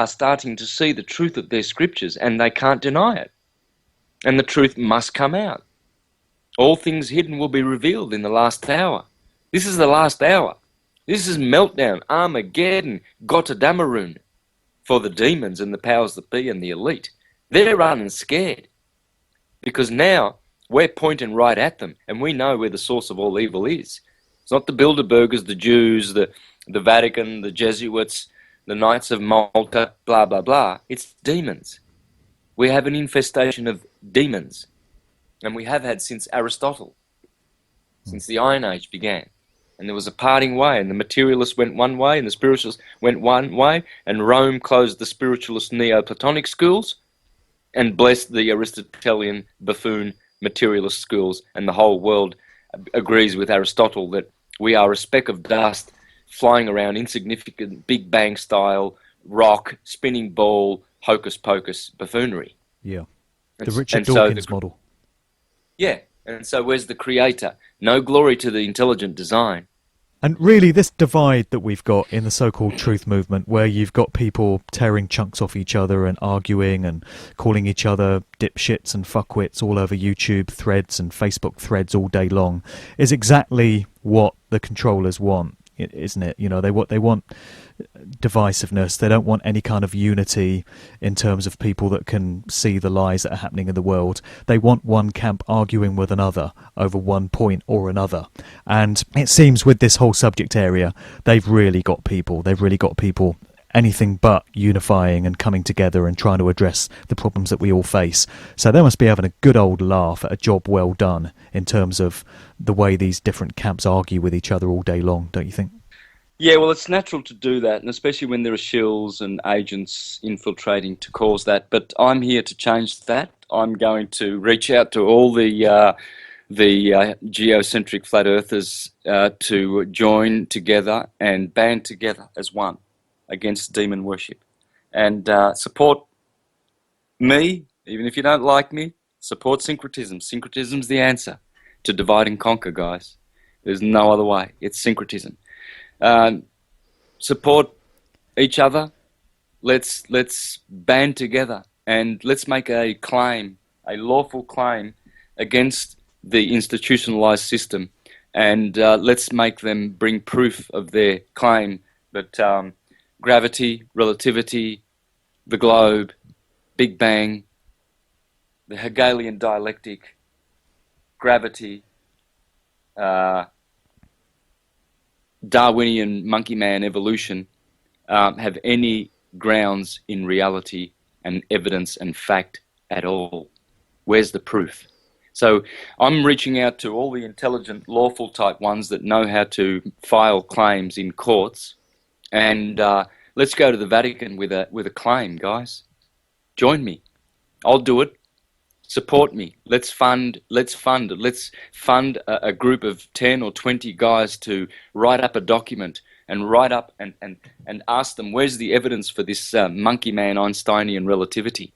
starting to see the truth of their scriptures and they can't deny it. And the truth must come out. All things hidden will be revealed in the last hour. This is the last hour. This is meltdown, Armageddon, Gotterdammerung for the demons and the powers that be and the elite. They're running scared because now we're pointing right at them and we know where the source of all evil is. It's not the Bilderbergers, the Jews, the Vatican, the Jesuits, the Knights of Malta, blah, blah, blah. It's demons. We have an infestation of demons. And we have had since Aristotle, since the Iron Age began. And there was a parting way, and the materialists went one way, and the spiritualists went one way, and Rome closed the spiritualist Neoplatonic schools and blessed the Aristotelian buffoon materialist schools, and the whole world agrees with Aristotle that we are a speck of dust flying around insignificant Big Bang style, rock, spinning ball, hocus pocus buffoonery. Yeah, the Richard Dawkins model. Yeah, and so where's the creator? No glory to the intelligent design. And really this divide that we've got in the so-called truth movement, where you've got people tearing chunks off each other and arguing and calling each other dipshits and fuckwits all over YouTube threads and Facebook threads all day long, is exactly what the controllers want, isn't it? They want divisiveness. They don't want any kind of unity in terms of people that can see the lies that are happening in the world. They want one camp arguing with another over one point or another. And it seems with this whole subject area, they've really got people anything but unifying and coming together and trying to address the problems that we all face. So they must be having a good old laugh at a job well done in terms of the way these different camps argue with each other all day long, don't you think? Yeah, well, it's natural to do that, and especially when there are shills and agents infiltrating to cause that. But I'm here to change that. I'm going to reach out to all the geocentric flat earthers to join together and band together as one against demon worship, and support me, even if you don't like me. Support syncretism. Syncretism's the answer to divide and conquer, guys. There's no other way. It's syncretism. Support each other. Let's band together and let's make a claim, a lawful claim against the institutionalized system, and let's make them bring proof of their claim that gravity, relativity, the globe, Big Bang, the Hegelian dialectic, gravity, Darwinian monkey man evolution have any grounds in reality and evidence and fact at all. Where's the proof? So I'm reaching out to all the intelligent, lawful type ones that know how to file claims in courts, and let's go to the Vatican with a claim, guys. Join me. I'll do it. Support me. Let's fund a group of 10 or 20 guys to write up a document and write up and ask them, where's the evidence for this monkey man Einsteinian relativity?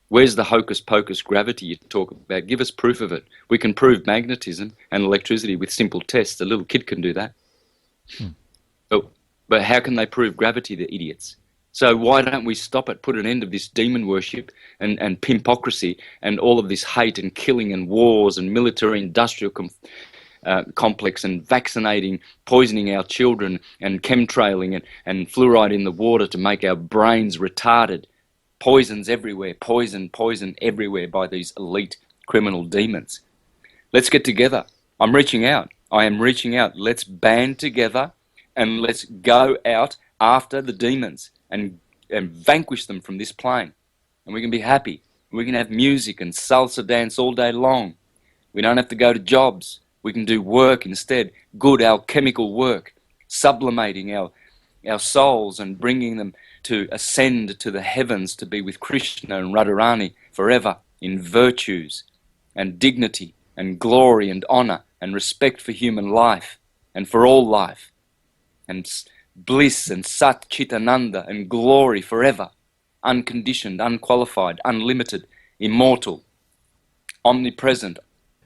Where's the hocus pocus gravity you talk about? Give us proof of it. We can prove magnetism and electricity with simple tests. A little kid can do that. But how can they prove gravity, the idiots? So why don't we stop it, put an end to this demon worship and pimpocracy and all of this hate and killing and wars and military industrial complex and vaccinating, poisoning our children and chemtrailing and fluoride in the water to make our brains retarded. Poisons everywhere, poison everywhere by these elite criminal demons. Let's get together. I'm reaching out. I am reaching out. Let's band together and let's go out after the demons and vanquish them from this plane. And we can be happy. We can have music and salsa dance all day long. We don't have to go to jobs. We can do work instead, good alchemical work, sublimating our souls and bringing them to ascend to the heavens to be with Krishna and Radharani forever in virtues and dignity and glory and honor and respect for human life and for all life and bliss and Sat Chitananda and glory forever, unconditioned, unqualified, unlimited, immortal, omnipresent,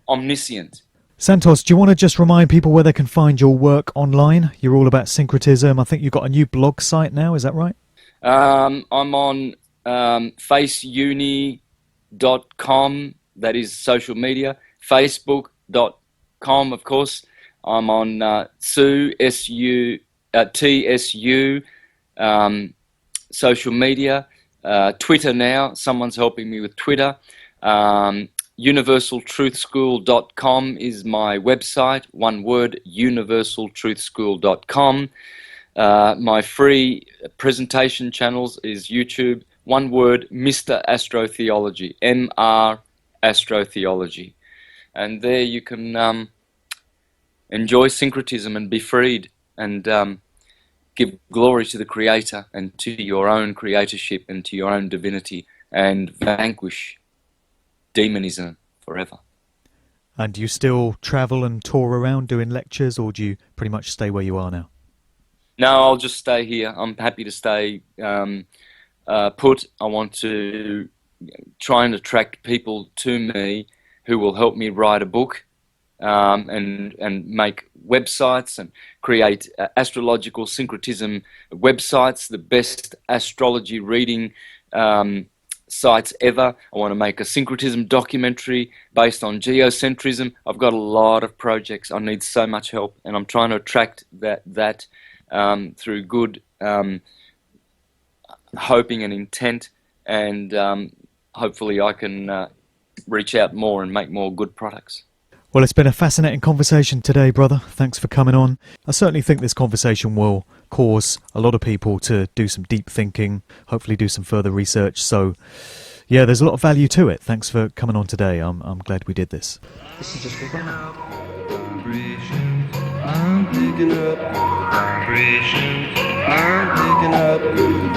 omniscient. Santos, do you want to just remind people where they can find your work online? You're all about syncretism. I think you've got a new blog site now, is that right? I'm on faceuni.com, that is social media, facebook.com, of course. I'm on TSU social media, Twitter now. Someone's helping me with Twitter. Universaltruthschool.com is my website, one word, universaltruthschool.com. My free presentation channels is YouTube, one word, Mr. Astrotheology, MR Astrotheology. And there you can enjoy syncretism and be freed and give glory to the Creator and to your own creatorship and to your own divinity and vanquish demonism forever. And do you still travel and tour around doing lectures, or do you pretty much stay where you are now? No, I'll just stay here. I'm happy to stay put. I want to try and attract people to me who will help me write a book and make websites and create astrological syncretism websites, the best astrology reading sites ever. I want to make a syncretism documentary based on geocentrism. I've got a lot of projects. I need so much help, and I'm trying to attract that through good hoping and intent, and hopefully I can reach out more and make more good products. Well, it's been a fascinating conversation today, brother. Thanks for coming on. I certainly think this conversation will cause a lot of people to do some deep thinking, hopefully do some further research. So, yeah, there's a lot of value to it. Thanks for coming on today. I'm glad we did this. This is just for fun. Vibrations, I'm picking up good vibrations. I'm picking up good